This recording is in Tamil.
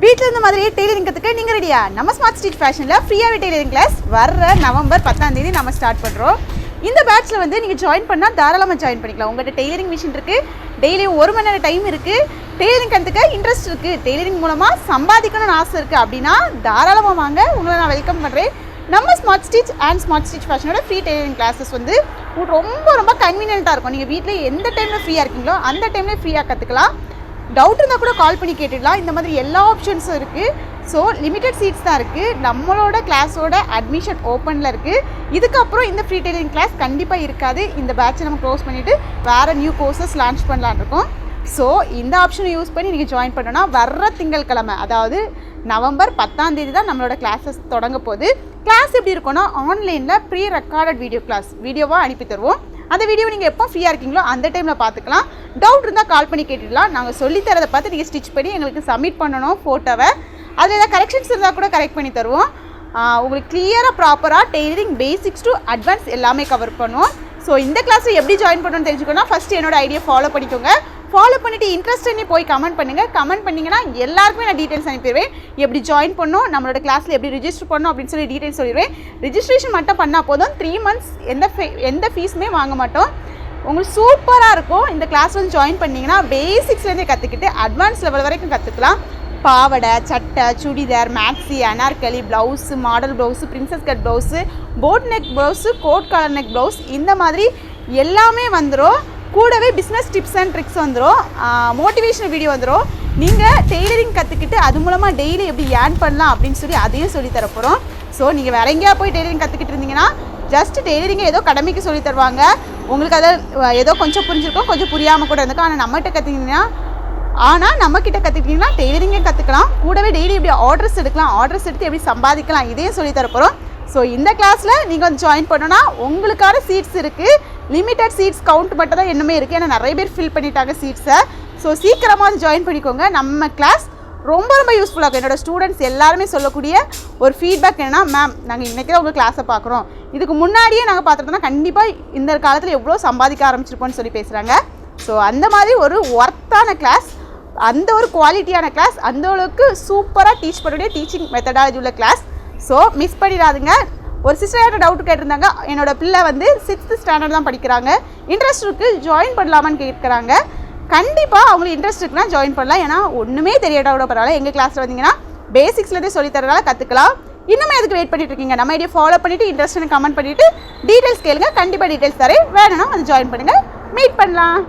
வீட்டில் இருந்த மாதிரியே டெய்லரிங் கற்றுக்க நீங்கள் ரெடியா? நம்ம ஸ்மார்ட் ஸ்டிச் ஃபேஷனில் ஃப்ரீயாகவே டெய்லரிங் கிளாஸ் வர்ற நவம்பர் 10 நம்ம ஸ்டார்ட் பண்ணுறோம். இந்த பேட்ச்சில் வந்து நீங்கள் ஜாயின் பண்ணால் தாராளமாக ஜாயின் பண்ணிக்கலாம். உங்கள்கிட்ட டெய்லரிங் மிஷின் இருக்குது, டெய்லியும் 1 மணி நேரம் டைம் இருக்குது, டெய்லரிங் கற்றுக்க இன்ட்ரெஸ்ட் இருக்குது, டெய்லரிங் மூலமாக சம்பாதிக்கணும்னு ஆசை இருக்குது அப்படின்னா தாராளமாக வாங்க. உங்களை நான் வெல்கம் பண்ணுறேன். நம்ம smart stitch and smart stitch ஃபேஷனோட ஃப்ரீ டெய்லரிங் கிளாஸஸ் வந்து ரொம்ப கன்வீனியண்ட்டாக இருக்கும். நீங்கள் வீட்டில் எந்த டைமில் ஃப்ரீயாக இருக்கீங்களோ அந்த டைம்லேயே ஃப்ரீயாக கற்றுக்கலாம். டவுட் இருந்தால் கூட கால் பண்ணி கேட்டுடலாம். இந்த மாதிரி எல்லா ஆப்ஷன்ஸும் இருக்குது. ஸோ லிமிட்டட் சீட்ஸ் தான் இருக்குது. நம்மளோட கிளாஸோட அட்மிஷன் ஓப்பனில் இருக்குது. இதுக்கப்புறம் இந்த ஃப்ரீ டெய்லரிங் கிளாஸ் கண்டிப்பாக இருக்காது. இந்த பேட்சை நம்ம க்ளோஸ் பண்ணிவிட்டு வேறு நியூ கோர்சஸ் லான்ச் பண்ணலான்னு இருக்கோம். ஸோ இந்த ஆப்ஷனை யூஸ் பண்ணி நீங்கள் ஜாயின் பண்ணோன்னா வர்ற திங்கட்கிழமை, அதாவது நவம்பர் 10 தான் நம்மளோட கிளாஸஸ் தொடங்க போகுது. கிளாஸ் எப்படி இருக்கும்னா ஆன்லைனில் ப்ரீ ரெக்கார்டட் வீடியோவாக அனுப்பி தருவோம். அந்த வீடியோ நீங்கள் எப்போ ஃப்ரீயாக இருக்கீங்களோ அந்த டைமில் பார்த்துக்கலாம். டவுட் இருந்தால் கால் பண்ணி கேட்டுடலாம். நாங்கள் சொல்லித்தரதை பார்த்து நீங்கள் ஸ்டிச் பண்ணி எங்களுக்கு சப்மிட் பண்ணணும் ஃபோட்டோவை. அதில் ஏதாவது கரெக்ஷன்ஸ் இருந்தால் கூட கரெக்ட் பண்ணி தருவோம். உங்களுக்கு கிளியராக ப்ராப்பராக டெய்லரிங் பேசிக்ஸ் டு அட்வான்ஸ் எல்லாமே கவர் பண்ணுவோம். ஸோ இந்த கிளாஸை எப்படி ஜாயின் பண்ணணும்னு தெரிஞ்சுக்கணும்னா ஃபஸ்ட்டு என்னோட ஐடியா ஃபாலோ பண்ணிக்கோங்க. ஃபாலோ பண்ணிவிட்டு இன்ட்ரெஸ்ட்னு போய் கமெண்ட் பண்ணுங்கள். கமெண்ட் பண்ணிங்கன்னா எல்லாருக்குமே நான் டீட்டெயில்ஸ் அனுப்பிடுவேன். எப்படி ஜாயின் பண்ணணும், நம்மளோட கிளாஸில் எப்படி ரிஜிஸ்டர் பண்ணணும் அப்படின்னு சொல்லி டீட்டெயில்ஸ் சொல்லிடுவேன். ரிஜிஸ்ட்ரேஷன் மட்டும் பண்ணால் போதும். 3 months எந்த ஃபீஸுமே வாங்க மாட்டோம். உங்களுக்கு சூப்பராக இருக்கும். இந்த கிளாஸ் வந்து ஜாயின் பண்ணிங்கன்னா பேசிக்ஸ்லேருந்தே கற்றுக்கிட்டு அட்வான்ஸ் லெவல் வரைக்கும் கற்றுக்கலாம். பாவடை, சட்டை, churidar, maxi, Anarkali, blouse, model blouse, princess cut blouse, boat neck blouse, coat collar neck blouse, இந்த மாதிரி எல்லாமே வந்துடும். கூடவே பிஸ்னஸ் டிப்ஸ் அண்ட் ட்ரிக்ஸ் வந்துடும், மோட்டிவேஷனல் வீடியோ வந்துடும். நீங்கள் டெய்லரிங் கற்றுக்கிட்டு அது மூலமாக டெய்லி எப்படி ஏர்ன் பண்ணலாம் அப்படின்னு சொல்லி அதையும் சொல்லித்தர போகிறோம். ஸோ நீங்கள் வேற எங்கேயா போய் டெய்லரிங் கற்றுக்கிட்டு இருந்தீங்கன்னா ஜஸ்ட் டெய்லரிங்கை ஏதோ கடமைக்கு சொல்லி தருவாங்க. உங்களுக்கு அதை ஏதோ கொஞ்சம் புரிஞ்சிருக்கும், கொஞ்சம் புரியாமல் கூட இருந்திருக்கும். ஆனால் நம்மகிட்ட கற்றுக்கிட்டிங்கன்னா டெய்லரிங்கே கற்றுக்கலாம். கூடவே டெய்லி எப்படி ஆர்டர்ஸ் எடுத்து எப்படி சம்பாதிக்கலாம் இதையும் சொல்லி தர போகிறோம். ஸோ இந்த கிளாஸில் நீங்கள் வந்து ஜாயின் பண்ணோன்னா உங்களுக்கான சீட்ஸ் இருக்குது. லிமிட்டட் சீட்ஸ் கவுண்ட் மட்டும் தான் இன்னுமே இருக்குது. ஏன்னா நிறைய பேர் ஃபில் பண்ணிட்டாங்க சீட்ஸை. ஸோ சீக்கிரமாக வந்து ஜாயின் பண்ணிக்கோங்க. நம்ம கிளாஸ் ரொம்ப யூஸ்ஃபுல்லாக இருக்கும். என்னோடய ஸ்டூடெண்ட்ஸ் எல்லாருமே சொல்லக்கூடிய ஒரு ஃபீட்பேக் என்னென்னா, மேம் நாங்கள் இன்றைக்கி தான் உங்கள் கிளாஸை பார்க்குறோம், இதுக்கு முன்னாடியே நாங்கள் பார்த்துட்டோம்னா கண்டிப்பாக இந்த காலத்தில் எவ்வளோ சம்பாதிக்க ஆரம்பிச்சிருப்போம்னு சொல்லி பேசுகிறாங்க. ஸோ அந்த மாதிரி ஒரு ஒர்த்தான கிளாஸ், அந்த ஒரு குவாலிட்டியான கிளாஸ், அந்த அளவுக்கு சூப்பராக டீச் பண்ணக்கூடிய டீச்சிங் மெத்தடாலஜி உள்ள கிளாஸ். ஸோ மிஸ் பண்ணிடாதுங்க. ஒரு சிஸ்டர்கிட்ட டவுட் கேட்டிருந்தாங்க. என்னோடய பிள்ளை வந்து 6th ஸ்டாண்டர்ட் தான் படிக்கிறாங்க, இன்ட்ரெஸ்ட் இருக்குது, ஜாயின் பண்ணலாமான்னு கேட்குறாங்க. கண்டிப்பாக அவங்களுக்கு இன்ட்ரெஸ்ட் இருக்குன்னா ஜாயின் பண்ணலாம். ஏன்னா ஒன்றுமே தெரியாத கூட பரவாயில்ல, எங்கள் கிளாஸில் வந்தீங்கன்னா பேசிக்ஸ்லேருந்தே சொல்லித்தரனால கற்றுக்கலாம். இன்னுமே அதுக்கு வெயிட் பண்ணிட்டு இருக்கீங்க? நம்ம ஐடியா ஃபாலோ பண்ணிவிட்டு இன்ட்ரெஸ்ட்னு கமெண்ட் பண்ணிவிட்டு டீட்டெயில்ஸ் கேளுங்க. கண்டிப்பாக டீட்டெயில்ஸ் தரேன். வேணும்னா வந்து ஜாயின் பண்ணுங்கள். மீட் பண்ணலாம்.